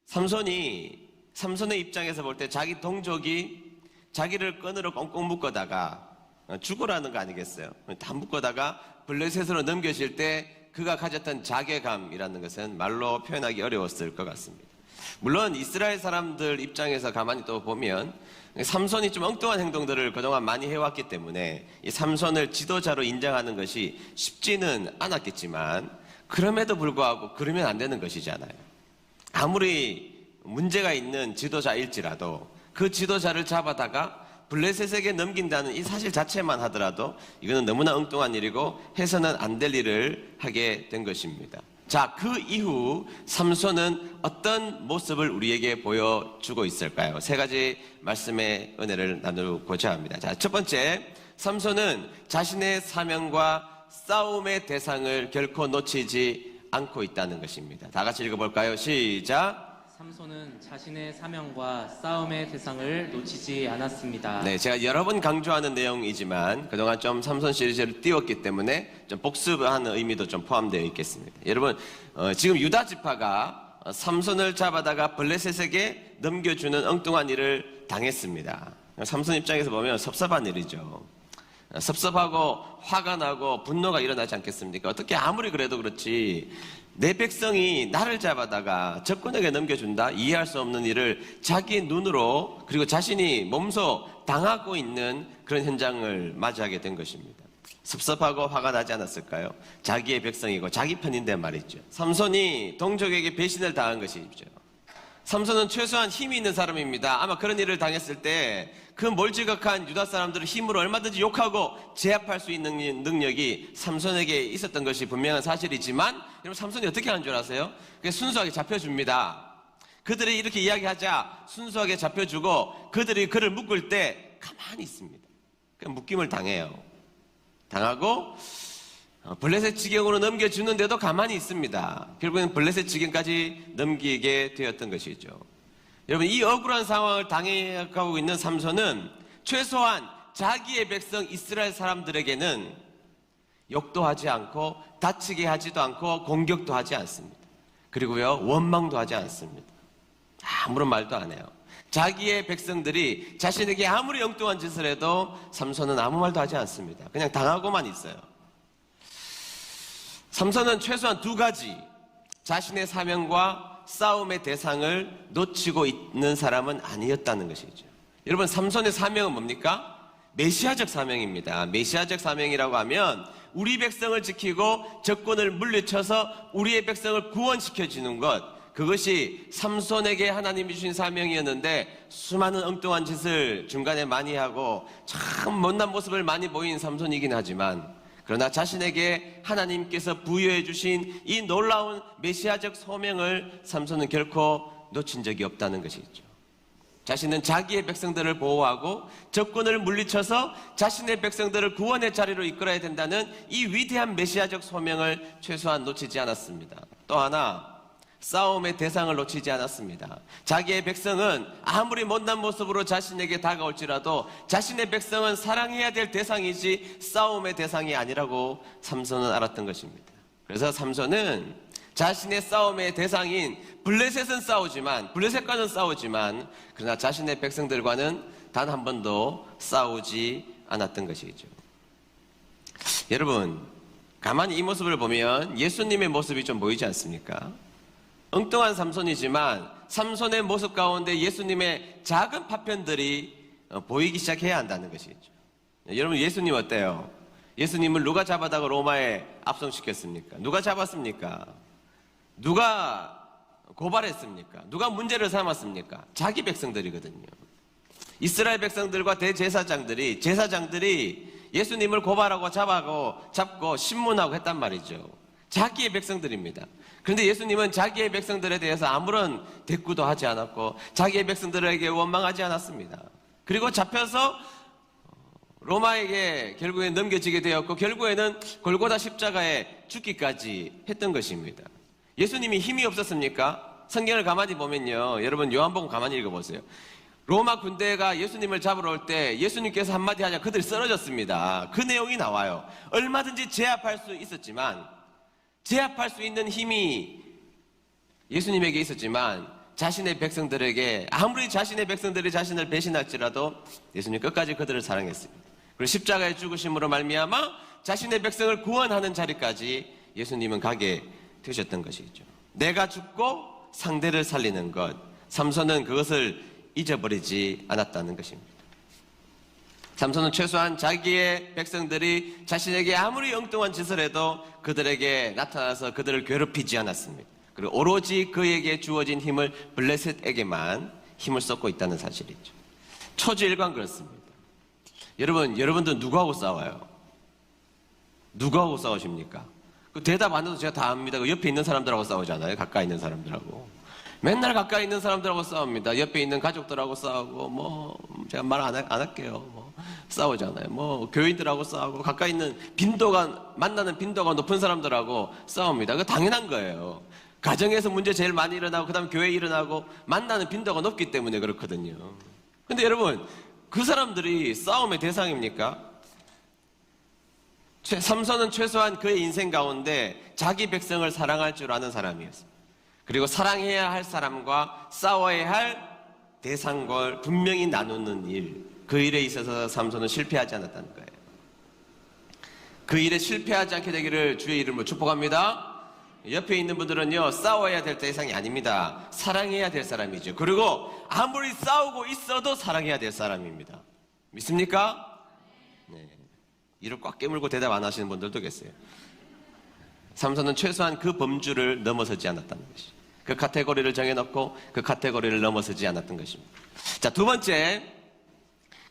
삼손의 입장에서 볼 때 자기 동족이 자기를 끈으로 꽁꽁 묶어다가 죽으라는 거 아니겠어요? 다 묶어다가 블레셋으로 넘겨질 때 그가 가졌던 자괴감이라는 것은 말로 표현하기 어려웠을 것 같습니다. 물론 이스라엘 사람들 입장에서 가만히 또 보면 삼손이 좀 엉뚱한 행동들을 그동안 많이 해왔기 때문에 이 삼손을 지도자로 인정하는 것이 쉽지는 않았겠지만, 그럼에도 불구하고 그러면 안 되는 것이잖아요. 아무리 문제가 있는 지도자일지라도 그 지도자를 잡아다가 블레셋에게 넘긴다는 이 사실 자체만 하더라도 이거는 너무나 엉뚱한 일이고 해서는 안 될 일을 하게 된 것입니다. 자, 그 이후 삼손은 어떤 모습을 우리에게 보여주고 있을까요? 세 가지 말씀의 은혜를 나누고자 합니다. 자, 첫 번째, 삼손은 자신의 사명과 싸움의 대상을 결코 놓치지 않고 있다는 것입니다. 다 같이 읽어볼까요? 시작. 삼손은 자신의 사명과 싸움의 대상을 놓치지 않았습니다. 네, 제가 여러 번 강조하는 내용이지만 그동안 좀 삼손 시리즈를 띄웠기 때문에 좀 복습하는 의미도 좀 포함되어 있겠습니다. 여러분, 지금 유다 지파가 삼손을 잡아다가 블레셋에게 넘겨주는 엉뚱한 일을 당했습니다. 삼손 입장에서 보면 섭섭한 일이죠. 섭섭하고 화가 나고 분노가 일어나지 않겠습니까? 어떻게 아무리 그래도 그렇지 내 백성이 나를 잡아다가 적군에게 넘겨준다? 이해할 수 없는 일을 자기 눈으로 그리고 자신이 몸소 당하고 있는 그런 현장을 맞이하게 된 것입니다. 섭섭하고 화가 나지 않았을까요? 자기의 백성이고 자기 편인데 말이죠. 삼손이 동족에게 배신을 당한 것이죠. 삼손은 최소한 힘이 있는 사람입니다. 아마 그런 일을 당했을 때 그 몰지각한 유다 사람들을 힘으로 얼마든지 욕하고 제압할 수 있는 능력이 삼손에게 있었던 것이 분명한 사실이지만, 여러분, 삼손이 어떻게 하는 줄 아세요? 그냥 순수하게 잡혀줍니다. 그들이 이렇게 이야기하자 순수하게 잡혀주고 그들이 그를 묶을 때 가만히 있습니다. 그냥 묶임을 당해요. 당하고 블레셋 지경으로 넘겨주는데도 가만히 있습니다. 결국엔 블레셋 지경까지 넘기게 되었던 것이죠. 여러분, 이 억울한 상황을 당해가고 있는 삼손은 최소한 자기의 백성 이스라엘 사람들에게는 욕도 하지 않고 다치게 하지도 않고 공격도 하지 않습니다. 그리고요, 원망도 하지 않습니다. 아무런 말도 안 해요. 자기의 백성들이 자신에게 아무리 엉뚱한 짓을 해도 삼손은 아무 말도 하지 않습니다. 그냥 당하고만 있어요. 삼손은 최소한 두 가지, 자신의 사명과 싸움의 대상을 놓치고 있는 사람은 아니었다는 것이죠. 여러분, 삼손의 사명은 뭡니까? 메시아적 사명입니다. 메시아적 사명이라고 하면 우리 백성을 지키고 적군을 물리쳐서 우리의 백성을 구원시켜주는 것, 그것이 삼손에게 하나님이 주신 사명이었는데 수많은 엉뚱한 짓을 중간에 많이 하고 참 못난 모습을 많이 보인 삼손이긴 하지만, 그러나 자신에게 하나님께서 부여해 주신 이 놀라운 메시아적 소명을 삼손은 결코 놓친 적이 없다는 것이죠. 자신은 자기의 백성들을 보호하고 적군을 물리쳐서 자신의 백성들을 구원의 자리로 이끌어야 된다는 이 위대한 메시아적 소명을 최소한 놓치지 않았습니다. 또 하나, 싸움의 대상을 놓치지 않았습니다. 자기의 백성은 아무리 못난 모습으로 자신에게 다가올지라도 자신의 백성은 사랑해야 될 대상이지 싸움의 대상이 아니라고 삼손은 알았던 것입니다. 그래서 삼손은 자신의 싸움의 대상인 블레셋과는 싸우지만 그러나 자신의 백성들과는 단 한 번도 싸우지 않았던 것이죠. 여러분, 가만히 이 모습을 보면 예수님의 모습이 좀 보이지 않습니까? 엉뚱한 삼손이지만 삼손의 모습 가운데 예수님의 작은 파편들이 보이기 시작해야 한다는 것이죠. 여러분, 예수님 어때요? 예수님을 누가 잡아다가 로마에 압송시켰습니까? 누가 잡았습니까? 누가 고발했습니까? 누가 문제를 삼았습니까? 자기 백성들이거든요. 이스라엘 백성들과 제사장들이 예수님을 고발하고 잡고 신문하고 했단 말이죠. 자기의 백성들입니다. 그런데 예수님은 자기의 백성들에 대해서 아무런 대꾸도 하지 않았고 자기의 백성들에게 원망하지 않았습니다. 그리고 잡혀서 로마에게 결국엔 넘겨지게 되었고 결국에는 골고다 십자가에 죽기까지 했던 것입니다. 예수님이 힘이 없었습니까? 성경을 가만히 보면요, 여러분 요한복음 가만히 읽어보세요. 로마 군대가 예수님을 잡으러 올 때 예수님께서 한마디 하자 그들이 쓰러졌습니다. 그 내용이 나와요. 얼마든지 제압할 수 있었지만, 제압할 수 있는 힘이 예수님에게 있었지만 자신의 백성들에게 아무리 자신의 백성들이 자신을 배신할지라도 예수님 끝까지 그들을 사랑했습니다. 그리고 십자가의 죽으심으로 말미암아 자신의 백성을 구원하는 자리까지 예수님은 가게 되셨던 것이죠. 내가 죽고 상대를 살리는 것, 삼손은 그것을 잊어버리지 않았다는 것입니다. 삼손은 최소한 자기의 백성들이 자신에게 아무리 엉뚱한 짓을 해도 그들에게 나타나서 그들을 괴롭히지 않았습니다. 그리고 오로지 그에게 주어진 힘을 블레셋에게만 힘을 쏟고 있다는 사실이죠. 초지일관 그렇습니다. 여러분들 누구하고 싸워요? 누구하고 싸우십니까? 그 대답 안 해도 제가 다 압니다. 그 옆에 있는 사람들하고 싸우잖아요. 가까이 있는 사람들하고. 맨날 가까이 있는 사람들하고 싸웁니다. 옆에 있는 가족들하고 싸우고, 제가 말 안 할게요. 싸우잖아요. 교인들하고 싸우고, 가까이 있는 만나는 빈도가 높은 사람들하고 싸웁니다. 그거 당연한 거예요. 가정에서 문제 제일 많이 일어나고, 그 다음에 교회에 일어나고, 만나는 빈도가 높기 때문에 그렇거든요. 근데 여러분, 그 사람들이 싸움의 대상입니까? 삼손은 최소한 그의 인생 가운데 자기 백성을 사랑할 줄 아는 사람이었습니다. 그리고 사랑해야 할 사람과 싸워야 할 대상과 분명히 나누는 일, 그 일에 있어서 삼손은 실패하지 않았다는 거예요. 그 일에 실패하지 않게 되기를 주의 이름으로 축복합니다. 옆에 있는 분들은요, 싸워야 될 대상이 아닙니다. 사랑해야 될 사람이죠. 그리고 아무리 싸우고 있어도 사랑해야 될 사람입니다. 믿습니까? 네. 이를 꽉 깨물고 대답 안 하시는 분들도 계세요. 삼손은 최소한 그 범주를 넘어서지 않았다는 것이죠. 그 카테고리를 정해놓고 그 카테고리를 넘어서지 않았던 것입니다. 자, 두 번째,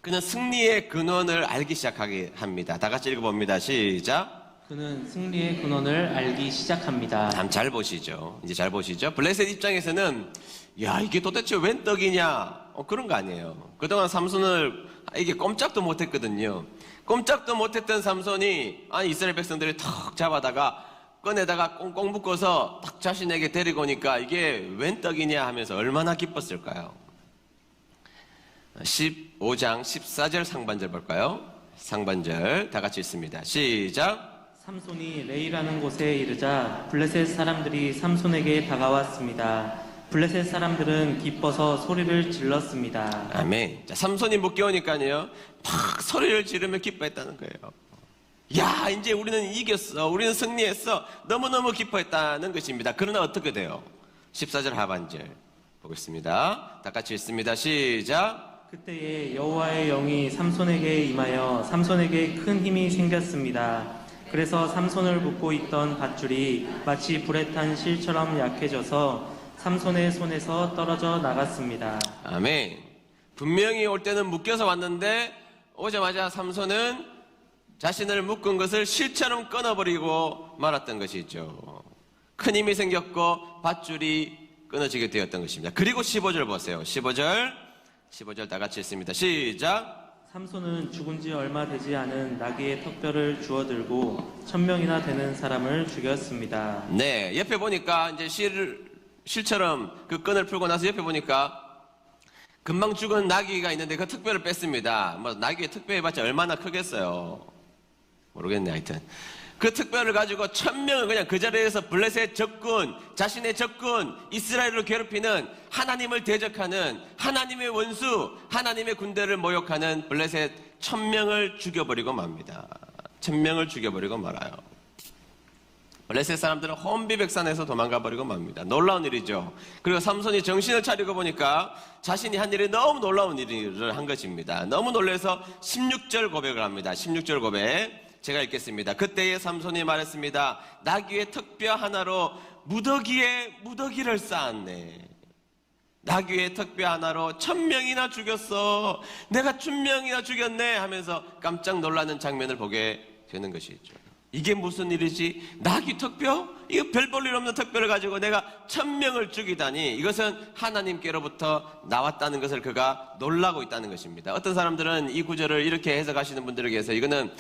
그는 승리의 근원을 알기 시작하게 합니다. 다 같이 읽어봅니다. 시작. 그는 승리의 근원을 알기 시작합니다. 잘 보시죠. 이제 잘 보시죠. 블레셋 입장에서는 야, 이게 도대체 웬 떡이냐? 그런 거 아니에요. 그동안 삼손을 이게 꼼짝도 못했거든요. 꼼짝도 못했던 삼손이 이스라엘 백성들이 턱 잡아다가 꺼내다가 꽁꽁 묶어서 딱 자신에게 데리고 오니까 이게 웬 떡이냐 하면서 얼마나 기뻤을까요? 15장 14절 상반절 볼까요? 상반절 다 같이 읽습니다. 시작. 삼손이 레이라는 곳에 이르자 블레셋 사람들이 삼손에게 다가왔습니다. 블레셋 사람들은 기뻐서 소리를 질렀습니다. 아멘. 자, 삼손이 묶여오니까요, 막 소리를 지르며 기뻐했다는 거예요. 야, 이제 우리는 이겼어. 우리는 승리했어. 너무너무 기뻐했다는 것입니다. 그러나 어떻게 돼요? 14절 하반절 보겠습니다. 다 같이 읽습니다. 시작. 그때에 여호와의 영이 삼손에게 임하여 삼손에게 큰 힘이 생겼습니다. 그래서 삼손을 묶고 있던 밧줄이 마치 불에 탄 실처럼 약해져서 삼손의 손에서 떨어져 나갔습니다. 아멘. 분명히 올 때는 묶여서 왔는데 오자마자 삼손은 자신을 묶은 것을 실처럼 끊어버리고 말았던 것이죠. 큰 힘이 생겼고 밧줄이 끊어지게 되었던 것입니다. 그리고 15절 보세요. 15절 다 같이 읽습니다. 시작. 삼손은 죽은 지 얼마 되지 않은 나귀의 턱뼈를 주워들고 1000명이나 되는 사람을 죽였습니다. 네, 옆에 보니까 이제 실처럼 그 끈을 풀고 나서 옆에 보니까 금방 죽은 나귀가 있는데 그 턱뼈를 뺐습니다. 나귀의 턱뼈 해봤자 얼마나 크겠어요. 모르겠네. 하여튼 그 턱뼈를 가지고 1000명을 그냥 그 자리에서 블레셋 적군, 자신의 적군 이스라엘을 괴롭히는, 하나님을 대적하는 하나님의 원수, 하나님의 군대를 모욕하는 블레셋 1000명을 죽여버리고 맙니다. 1000명을 죽여버리고 말아요. 블레셋 사람들은 혼비백산에서 도망가버리고 맙니다. 놀라운 일이죠. 그리고 삼손이 정신을 차리고 보니까 자신이 한 일이 너무 놀라운 일을 한 것입니다. 너무 놀라서 16절 고백을 합니다. 16절 고백 제가 읽겠습니다. 그때에 삼손이 말했습니다. 나귀의 턱뼈 하나로 무더기를 쌓았네. 나귀의 턱뼈 하나로 1000명이나 죽였어. 내가 1000명이나 죽였네 하면서 깜짝 놀라는 장면을 보게 되는 것이죠. 이게 무슨 일이지? 나귀 턱뼈? 이거 별 볼 일 없는 턱뼈를 가지고 내가 1000명을 죽이다니, 이것은 하나님께로부터 나왔다는 것을 그가 놀라고 있다는 것입니다. 어떤 사람들은 이 구절을 이렇게 해석하시는 분들에게서 이거는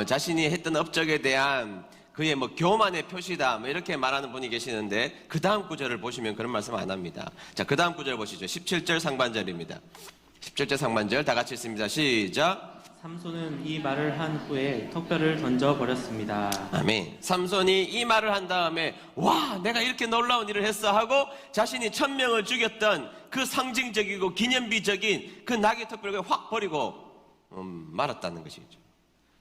자신이 했던 업적에 대한 그의 교만의 표시다 이렇게 말하는 분이 계시는데, 그 다음 구절을 보시면 그런 말씀 안 합니다. 자, 그 다음 구절 보시죠. 17절 상반절입니다. 17절 상반절 다 같이 읽습니다. 시작. 삼손은 이 말을 한 후에 턱뼈를 던져버렸습니다. 아멘. 삼손이 이 말을 한 다음에 와, 내가 이렇게 놀라운 일을 했어 하고 자신이 1000명을 죽였던 그 상징적이고 기념비적인 그 나귀 턱뼈를 확 버리고 말았다는 것이죠.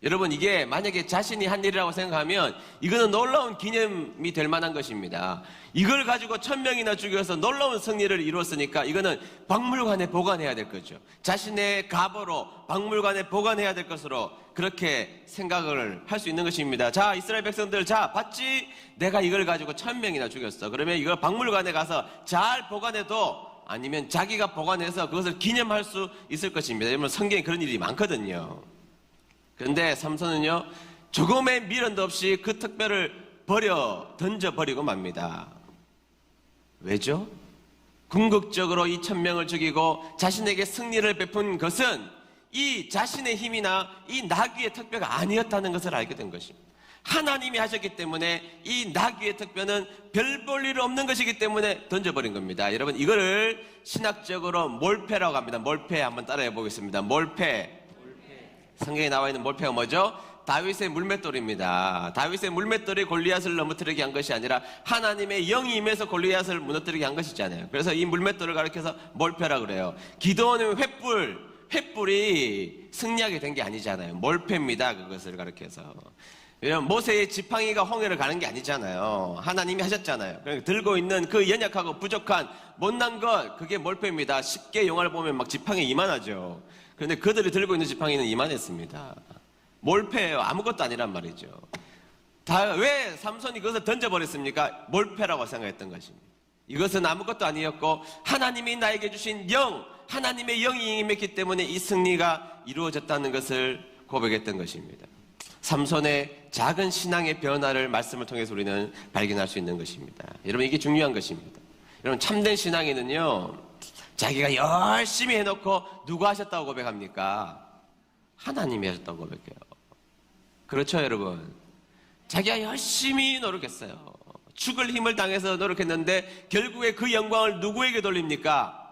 여러분, 이게 만약에 자신이 한 일이라고 생각하면 이거는 놀라운 기념이 될 만한 것입니다. 이걸 가지고 1000명이나 죽여서 놀라운 승리를 이루었으니까 이거는 박물관에 보관해야 될 거죠. 자신의 가보로 박물관에 보관해야 될 것으로 그렇게 생각을 할 수 있는 것입니다. 자, 이스라엘 백성들, 자, 봤지? 내가 이걸 가지고 1000명이나 죽였어. 그러면 이걸 박물관에 가서 잘 보관해도 아니면 자기가 보관해서 그것을 기념할 수 있을 것입니다. 여러분, 성경에 그런 일이 많거든요. 그런데 삼손은요, 조금의 미련도 없이 그 턱뼈를 던져버리고 맙니다. 왜죠? 궁극적으로 이 1000명을 죽이고 자신에게 승리를 베푼 것은 이 자신의 힘이나 이 나귀의 턱뼈가 아니었다는 것을 알게 된 것입니다. 하나님이 하셨기 때문에 이 나귀의 턱뼈는 별 볼 일 없는 것이기 때문에 던져버린 겁니다. 여러분, 이거를 신학적으로 몰패라고 합니다. 몰패 한번 따라해 보겠습니다. 몰패. 성경에 나와 있는 몰패가 뭐죠? 다윗의 물맷돌입니다. 다윗의 물맷돌이 골리앗을 넘어뜨리게 한 것이 아니라 하나님의 영이 임해서 골리앗을 무너뜨리게 한 것이잖아요. 그래서 이 물맷돌을 가리켜서 몰패라고 그래요. 기도원은 횃불이 승리하게 된 게 아니잖아요. 몰패입니다. 그것을 가리켜서. 왜냐면 모세의 지팡이가 홍해를 가는 게 아니잖아요. 하나님이 하셨잖아요. 그러니까 들고 있는 그 연약하고 부족한 못난 것, 그게 몰패입니다. 쉽게 영화를 보면 막 지팡이 이만하죠. 그런데 그들이 들고 있는 지팡이는 이만했습니다. 몰패예요. 아무것도 아니란 말이죠. 왜 삼손이 그것을 던져버렸습니까? 몰패라고 생각했던 것입니다. 이것은 아무것도 아니었고 하나님이 나에게 주신 영, 하나님의 영이 임했기 때문에 이 승리가 이루어졌다는 것을 고백했던 것입니다. 삼손의 작은 신앙의 변화를 말씀을 통해서 우리는 발견할 수 있는 것입니다. 여러분, 이게 중요한 것입니다. 여러분, 참된 신앙에는요, 자기가 열심히 해놓고 누가 하셨다고 고백합니까? 하나님이 하셨다고 고백해요. 그렇죠, 여러분? 자기가 열심히 노력했어요. 죽을 힘을 당해서 노력했는데 결국에 그 영광을 누구에게 돌립니까?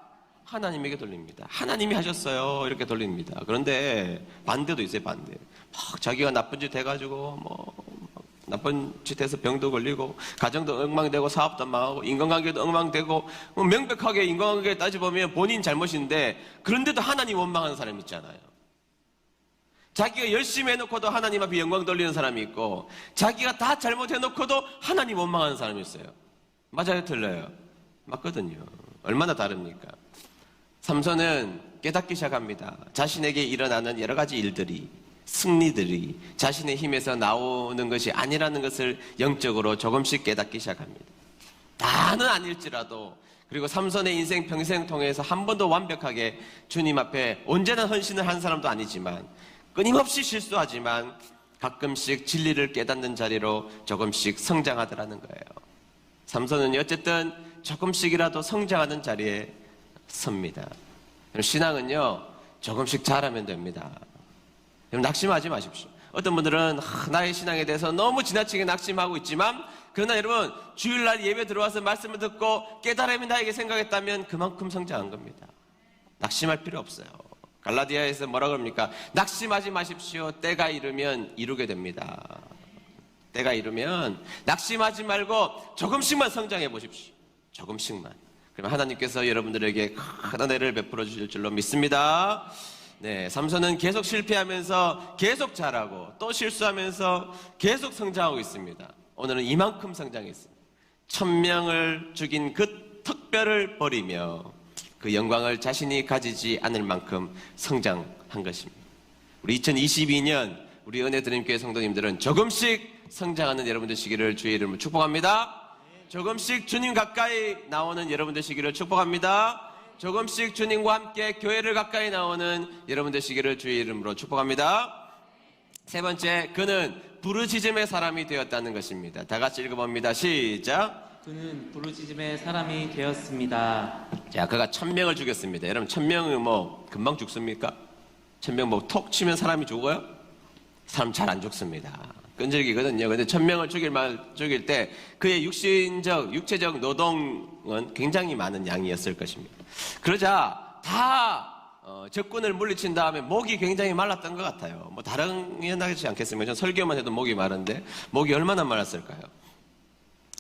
하나님에게 돌립니다. 하나님이 하셨어요. 이렇게 돌립니다. 그런데 반대도 있어요, 반대. 막 자기가 나쁜 짓 해가지고 나쁜 짓 해서 병도 걸리고 가정도 엉망되고 사업도 망하고 인간관계도 엉망되고 명백하게 인간관계 따져보면 본인 잘못인데 그런데도 하나님 원망하는 사람이 있잖아요. 자기가 열심히 해놓고도 하나님 앞에 영광 돌리는 사람이 있고 자기가 다 잘못해놓고도 하나님 원망하는 사람이 있어요. 맞아요, 틀려요? 맞거든요. 얼마나 다릅니까? 삼손은 깨닫기 시작합니다. 자신에게 일어나는 여러 가지 일들이, 승리들이 자신의 힘에서 나오는 것이 아니라는 것을 영적으로 조금씩 깨닫기 시작합니다. 다는 아닐지라도, 그리고 삼손의 인생 평생 통해서 한 번도 완벽하게 주님 앞에 언제나 헌신을 한 사람도 아니지만 끊임없이 실수하지만 가끔씩 진리를 깨닫는 자리로 조금씩 성장하더라는 거예요. 삼손은 어쨌든 조금씩이라도 성장하는 자리에 섭니다. 신앙은요, 조금씩 자라면 됩니다. 낙심하지 마십시오. 어떤 분들은 나의 신앙에 대해서 너무 지나치게 낙심하고 있지만, 그러나 여러분, 주일날 예배 들어와서 말씀을 듣고 깨달음이 나에게 생각했다면 그만큼 성장한 겁니다. 낙심할 필요 없어요. 갈라디아에서 뭐라 그럽니까? 낙심하지 마십시오. 때가 이르면 이루게 됩니다. 때가 이르면 낙심하지 말고 조금씩만 성장해 보십시오. 조금씩만. 그러면 하나님께서 여러분들에게 큰 은혜를 베풀어 주실 줄로 믿습니다. 네, 삼손은 계속 실패하면서 계속 잘하고 또 실수하면서 계속 성장하고 있습니다. 오늘은 이만큼 성장했습니다. 1000명을 죽인 그 턱뼈를 버리며 그 영광을 자신이 가지지 않을 만큼 성장한 것입니다. 우리 2022년 우리 은혜드림교회 성도님들은 조금씩 성장하는 여러분들 시기를 주의 이름으로 축복합니다. 조금씩 주님 가까이 나오는 여러분들 시기를 축복합니다. 조금씩 주님과 함께 교회를 가까이 나오는 여러분들 시기를 주의 이름으로 축복합니다. 세 번째, 그는 부르짖음의 사람이 되었다는 것입니다. 다 같이 읽어봅니다. 시작. 그는 부르짖음의 사람이 되었습니다. 자, 그가 1000명을 죽였습니다. 여러분, 1000명은 뭐 금방 죽습니까? 1000명 뭐 톡 치면 사람이 죽어요? 사람 잘 안 죽습니다. 끈질기거든요. 근데 1000명을 죽일 때 그의 육체적 노동은 굉장히 많은 양이었을 것입니다. 그러자 다 적군을 물리친 다음에 목이 굉장히 말랐던 것 같아요. 뭐 다른 연하지 않겠습니까? 전 설교만 해도 목이 마른데 목이 얼마나 말랐을까요?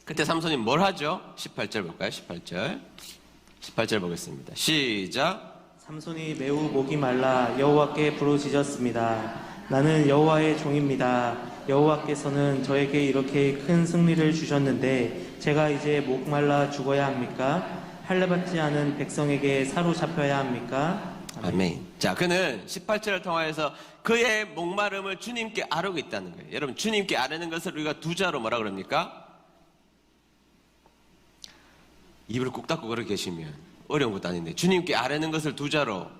그때 삼손이 뭘 하죠? 18절 볼까요? 18절 보겠습니다. 시작. 삼손이 매우 목이 말라 여호와께 부르짖었습니다. 나는 여호와의 종입니다. 여호와께서는 저에게 이렇게 큰 승리를 주셨는데 제가 이제 목 말라 죽어야 합니까? 할례받지 않은 백성에게 사로잡혀야 합니까? 아멘. 자, 그는 18절을 통하여서 그의 목마름을 주님께 아뢰고 있다는 거예요. 여러분, 주님께 아뢰는 것을 우리가 두 자로 뭐라 그럽니까? 입을 꾹 닫고 그렇게 계시면 어려운 것도 아닌데 주님께 아뢰는 것을 두 자로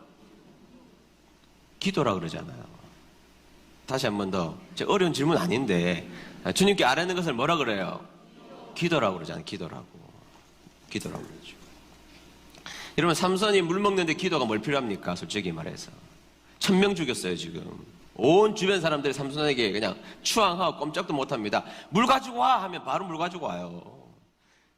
기도라 그러잖아요. 다시 한 번 더. 어려운 질문 아닌데 주님께 아뢰는 것을 뭐라 그래요? 기도라고 그러잖아요. 기도라고 그러죠. 여러분, 삼손이 물 먹는데 기도가 뭘 필요합니까? 솔직히 말해서 1000명 죽였어요. 지금 온 주변 사람들이 삼손에게 그냥 추앙하고 꼼짝도 못합니다. 물 가지고 와 하면 바로 물 가지고 와요.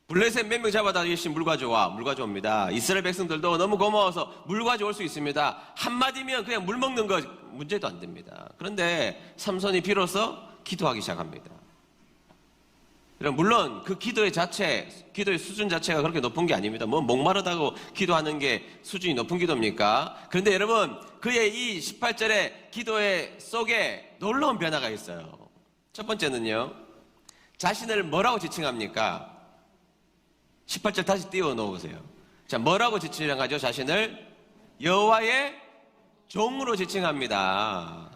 블레셋 몇 명 잡아다 계신 물 가져와, 물 가져옵니다. 이스라엘 백성들도 너무 고마워서 물 가져올 수 있습니다. 한마디면 그냥 물 먹는 거 문제도 안 됩니다. 그런데 삼손이 비로소 기도하기 시작합니다. 물론 그 기도의 수준 자체가 그렇게 높은 게 아닙니다. 뭐 목마르다고 기도하는 게 수준이 높은 기도입니까? 그런데 여러분, 그의 이 18절의 기도의 속에 놀라운 변화가 있어요. 첫 번째는요, 자신을 뭐라고 지칭합니까? 18절 다시 띄워놓으세요. 자, 뭐라고 지칭하죠? 자신을 여호와의 종으로 지칭합니다.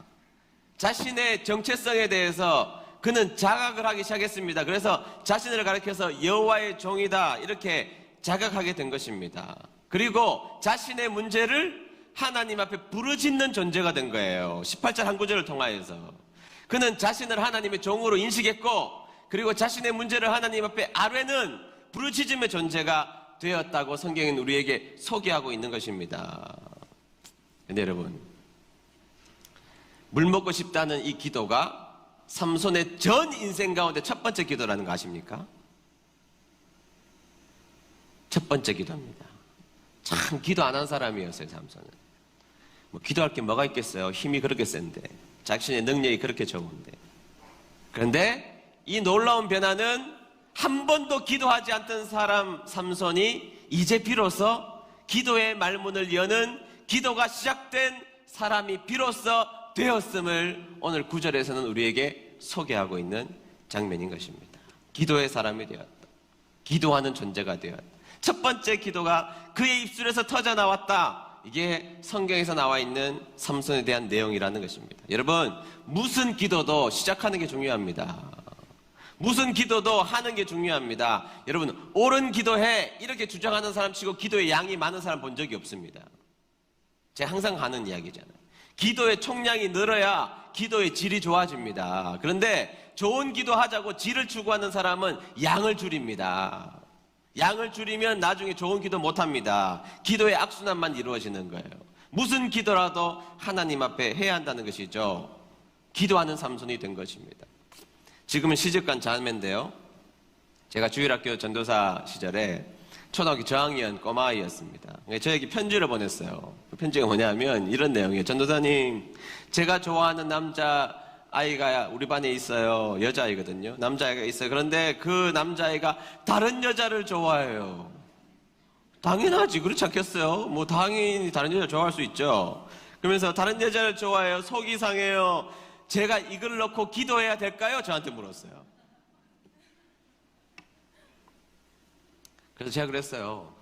자신의 정체성에 대해서 그는 자각을 하기 시작했습니다. 그래서 자신을 가리켜서 여호와의 종이다 이렇게 자각하게 된 것입니다. 그리고 자신의 문제를 하나님 앞에 부르짖는 존재가 된 거예요. 18절 한 구절을 통하여서 그는 자신을 하나님의 종으로 인식했고, 그리고 자신의 문제를 하나님 앞에 아뢰는 부르짖음의 존재가 되었다고 성경은 우리에게 소개하고 있는 것입니다. 근데 여러분, 물 먹고 싶다는 이 기도가 삼손의 전 인생 가운데 첫 번째 기도라는 거 아십니까? 첫 번째 기도입니다. 참 기도 안 한 사람이었어요. 삼손은 뭐 기도할 게 뭐가 있겠어요? 힘이 그렇게 센데, 자신의 능력이 그렇게 좋은데. 그런데 이 놀라운 변화는 한 번도 기도하지 않던 사람 삼손이 이제 비로소 기도의 말문을 여는, 기도가 시작된 사람이 비로소 되었음을 오늘 9절에서는 우리에게 소개하고 있는 장면인 것입니다. 기도의 사람이 되었다. 기도하는 존재가 되었다. 첫 번째 기도가 그의 입술에서 터져나왔다. 이게 성경에서 나와 있는 삼손에 대한 내용이라는 것입니다. 여러분, 무슨 기도도 시작하는 게 중요합니다. 무슨 기도도 하는 게 중요합니다. 여러분, 옳은 기도해 이렇게 주장하는 사람 치고 기도의 양이 많은 사람 본 적이 없습니다. 제가 항상 하는 이야기잖아요. 기도의 총량이 늘어야 기도의 질이 좋아집니다. 그런데 좋은 기도하자고 질을 추구하는 사람은 양을 줄입니다. 양을 줄이면 나중에 좋은 기도 못합니다. 기도의 악순환만 이루어지는 거예요. 무슨 기도라도 하나님 앞에 해야 한다는 것이죠. 기도하는 삼손이 된 것입니다. 지금은 시집간 자매인데요, 제가 주일학교 전도사 시절에 초등학교 저학년 꼬마아이였습니다. 저에게 편지를 보냈어요. 그 편지가 뭐냐면 이런 내용이에요. 전도사님, 제가 좋아하는 남자아이가 우리 반에 있어요. 여자아이거든요. 남자아이가 있어요. 그런데 그 남자아이가 다른 여자를 좋아해요. 당연하지, 그렇지 않겠어요? 뭐 당연히 다른 여자를 좋아할 수 있죠. 그러면서 다른 여자를 좋아해요. 속이 상해요. 제가 이걸 놓고 기도해야 될까요? 저한테 물었어요. 그래서 제가 그랬어요.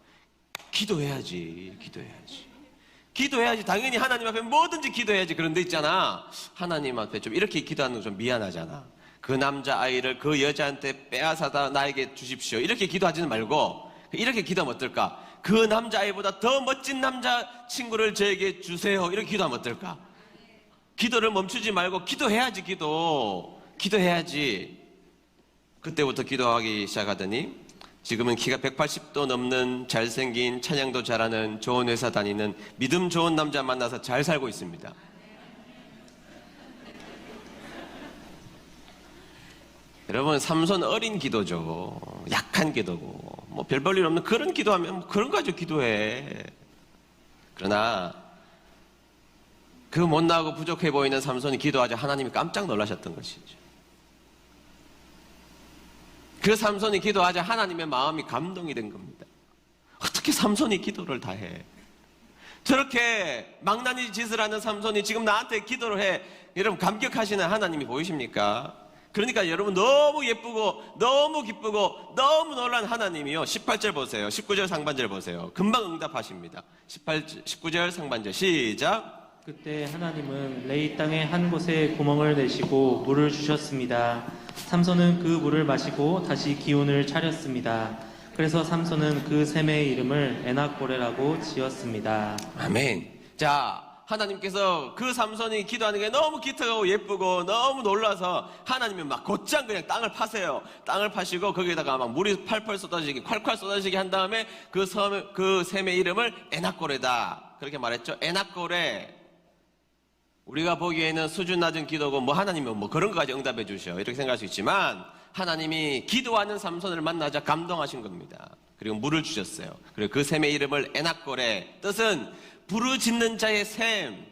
기도해야지. 당연히 하나님 앞에 뭐든지 기도해야지. 그런데 있잖아, 하나님 앞에 좀 이렇게 기도하는 거 좀 미안하잖아. 그 남자아이를 그 여자한테 빼앗아다 나에게 주십시오. 이렇게 기도하지는 말고 이렇게 기도하면 어떨까? 그 남자아이보다 더 멋진 남자친구를 저에게 주세요. 이렇게 기도하면 어떨까? 기도를 멈추지 말고 기도해야지. 기도해야지. 그때부터 기도하기 시작하더니 지금은 키가 180도 넘는 잘생긴, 찬양도 잘하는, 좋은 회사 다니는 믿음 좋은 남자 만나서 잘 살고 있습니다. 여러분, 삼손 어린 기도죠. 약한 기도고 뭐 별 볼 일 없는 그런 기도하면 뭐 그런 거 가지고 기도해. 그러나 그 못나고 부족해 보이는 삼손이 기도하자 하나님이 깜짝 놀라셨던 것이죠. 그 삼손이 기도하자 하나님의 마음이 감동이 된 겁니다. 어떻게 삼손이 기도를 다 해? 저렇게 망나니 짓을 하는 삼손이 지금 나한테 기도를 해. 여러분 감격하시는 하나님이 보이십니까? 그러니까 여러분 너무 예쁘고 너무 기쁘고 너무 놀란 하나님이요. 18절 보세요. 19절 상반절 보세요. 금방 응답하십니다. 19절 상반절 시작. 그때 하나님은 레이 땅의 한 곳에 구멍을 내시고 물을 주셨습니다. 삼손은 그 물을 마시고 다시 기운을 차렸습니다. 그래서 삼손은 그 샘의 이름을 에낙고레라고 지었습니다. 아멘. 자, 하나님께서 그 삼손이 기도하는 게 너무 기특하고 예쁘고 너무 놀라서 하나님이 막 곧장 그냥 땅을 파세요. 땅을 파시고 거기에다가 막 물이 팔팔 쏟아지게 콸콸 쏟아지게 한 다음에 그 샘의 이름을 에낙고레다. 그렇게 말했죠. 에낙고레. 우리가 보기에는 수준 낮은 기도고 뭐 하나님은 뭐 그런 거까지 응답해 주셔. 이렇게 생각할 수 있지만 하나님이 기도하는 삼손을 만나자 감동하신 겁니다. 그리고 물을 주셨어요. 그리고 그 샘의 이름을 에낙고레. 뜻은 부르짖는 자의 샘.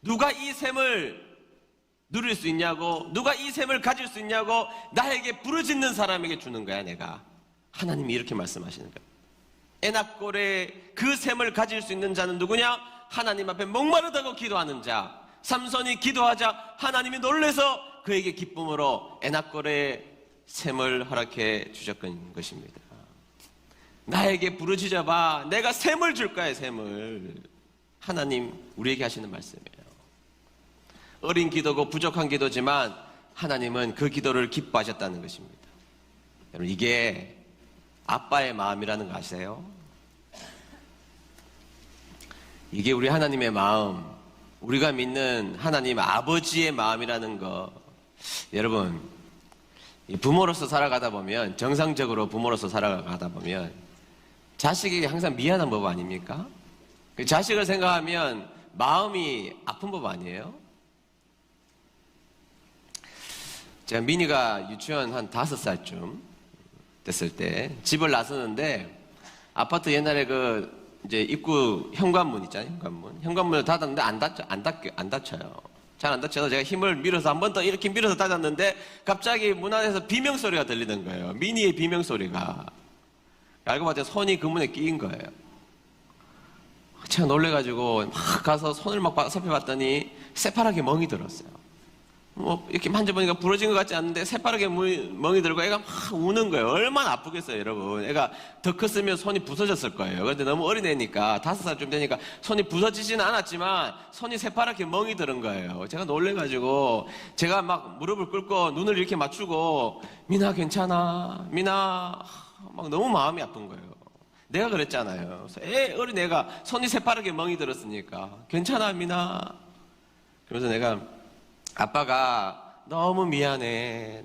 누가 이 샘을 누릴 수 있냐고, 누가 이 샘을 가질 수 있냐고 나에게 부르짖는 사람에게 주는 거야 내가. 하나님이 이렇게 말씀하시는 거야. 에낙고레 그 샘을 가질 수 있는 자는 누구냐? 하나님 앞에 목마르다고 기도하는 자. 삼손이 기도하자 하나님이 놀라서 그에게 기쁨으로 에낙고레 샘을 허락해 주셨던 것입니다. 나에게 부르짖어봐. 내가 샘을 줄 거야, 샘을. 하나님 우리에게 하시는 말씀이에요. 어린 기도고 부족한 기도지만 하나님은 그 기도를 기뻐하셨다는 것입니다. 여러분 이게 아빠의 마음이라는 거 아세요? 이게 우리 하나님의 마음, 우리가 믿는 하나님 아버지의 마음이라는 거. 여러분 부모로서 살아가다 보면, 정상적으로 부모로서 살아가다 보면 자식이 항상 미안한 법 아닙니까? 그 자식을 생각하면 마음이 아픈 법 아니에요? 제가 민이가 유치원 한 5살쯤 됐을 때 집을 나서는데 아파트 옛날에 이제 입구 현관문 있잖아요. 현관문을 닫았는데 안 닫혀요. 잘 안 닫혀서 제가 힘을 밀어서 한 번 더 이렇게 밀어서 닫았는데 갑자기 문 안에서 비명소리가 들리는 거예요. 미니의 비명소리가. 알고 봤더니 손이 그 문에 끼인 거예요. 제가 놀래가지고 막 가서 손을 막 살펴봤더니 새파랗게 멍이 들었어요. 뭐 이렇게 만져보니까 부러진 것 같지 않은데 새파랗게 멍이 들고 애가 막 우는 거예요. 얼마나 아프겠어요, 여러분. 애가 더 컸으면 손이 부서졌을 거예요. 그런데 너무 어린애니까 5살쯤 되니까 손이 부서지지는 않았지만 손이 새파랗게 멍이 들은 거예요. 제가 놀래가지고 제가 막 무릎을 꿇고 눈을 이렇게 맞추고 미나 괜찮아? 미나. 막 너무 마음이 아픈 거예요. 내가 그랬잖아요. 어린 애가 손이 새파랗게 멍이 들었으니까 괜찮아 미나. 그래서 내가 아빠가 너무 미안해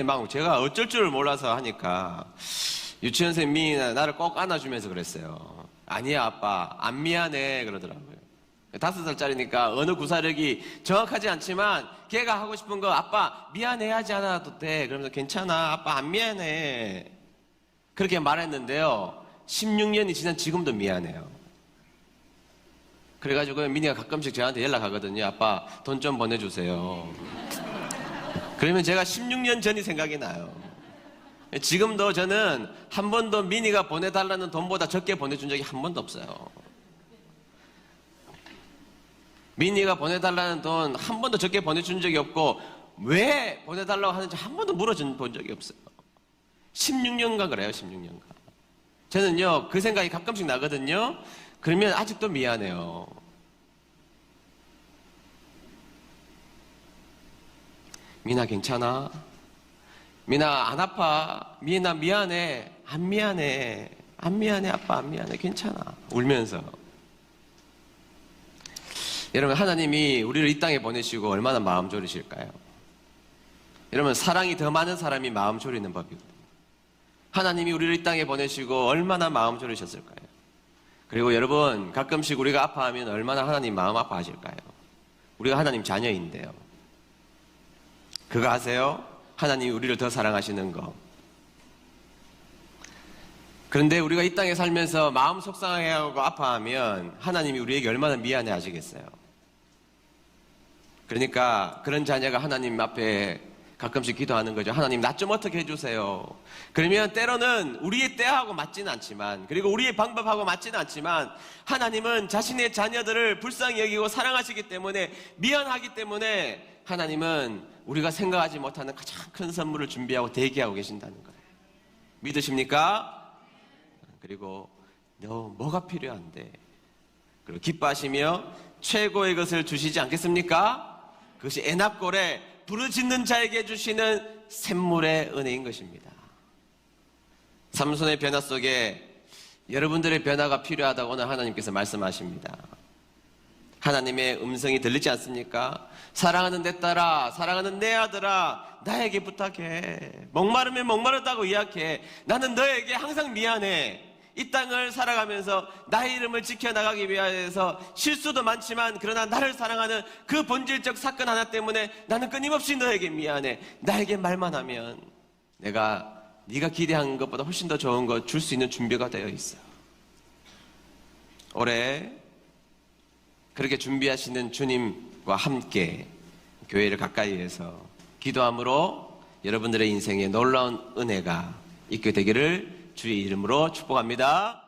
막 제가 어쩔 줄을 몰라서 하니까 유치원생 민이나 나를 꼭 안아주면서 그랬어요. 아니야 아빠 안 미안해 그러더라고요. 5살짜리니까 언어 구사력이 정확하지 않지만 걔가 하고 싶은 거 아빠 미안해하지 않아도 돼. 그러면서 괜찮아 아빠 안 미안해 그렇게 말했는데요. 16년이 지난 지금도 미안해요. 그래가지고 민이가 가끔씩 저한테 연락하거든요. 아빠 돈 좀 보내주세요. 그러면 제가 16년 전이 생각이 나요. 지금도 저는 한 번도 민이가 보내달라는 돈보다 적게 보내준 적이 한 번도 없어요. 민이가 보내달라는 돈 한 번도 적게 보내준 적이 없고 왜 보내달라고 하는지 한 번도 물어본 적이 없어요. 16년간 그래요. 16년간. 저는요 그 생각이 가끔씩 나거든요. 그러면 아직도 미안해요. 미나 괜찮아? 미나 안 아파? 미나 미안해? 안 미안해? 안 미안해 아빠 안 미안해 괜찮아 울면서. 여러분 하나님이 우리를 이 땅에 보내시고 얼마나 마음 졸이실까요? 여러분 사랑이 더 많은 사람이 마음 졸이는 법이거든요. 하나님이 우리를 이 땅에 보내시고 얼마나 마음 졸이셨을까요? 그리고 여러분 가끔씩 우리가 아파하면 얼마나 하나님 마음 아파하실까요? 우리가 하나님 자녀인데요. 그거 아세요? 하나님이 우리를 더 사랑하시는 거. 그런데 우리가 이 땅에 살면서 마음 속상해하고 아파하면 하나님이 우리에게 얼마나 미안해 하시겠어요? 그러니까 그런 자녀가 하나님 앞에 가끔씩 기도하는 거죠. 하나님, 나 좀 어떻게 해주세요. 그러면 때로는 우리의 때하고 맞지는 않지만, 그리고 우리의 방법하고 맞지는 않지만, 하나님은 자신의 자녀들을 불쌍히 여기고 사랑하시기 때문에, 미안하기 때문에 하나님은 우리가 생각하지 못하는 가장 큰 선물을 준비하고 대기하고 계신다는 거예요. 믿으십니까? 그리고 너 뭐가 필요한데? 그리고 기뻐하시며 최고의 것을 주시지 않겠습니까? 그것이 애납골에 부르짖는 자에게 주시는 샘물의 은혜인 것입니다. 삼손의 변화 속에 여러분들의 변화가 필요하다고 오늘 하나님께서 말씀하십니다. 하나님의 음성이 들리지 않습니까? 사랑하는 내 딸아, 사랑하는 내 아들아, 나에게 부탁해. 목마르면 목마르다고 이야기해. 나는 너에게 항상 미안해. 이 땅을 살아가면서 나의 이름을 지켜나가기 위해서 실수도 많지만 그러나 나를 사랑하는 그 본질적 사건 하나 때문에 나는 끊임없이 너에게 미안해. 나에게 말만 하면 내가 네가 기대한 것보다 훨씬 더 좋은 것 줄 수 있는 준비가 되어 있어. 올해 그렇게 준비하시는 주님과 함께 교회를 가까이에서 기도함으로 여러분들의 인생에 놀라운 은혜가 있게 되기를 주의 이름으로 축복합니다.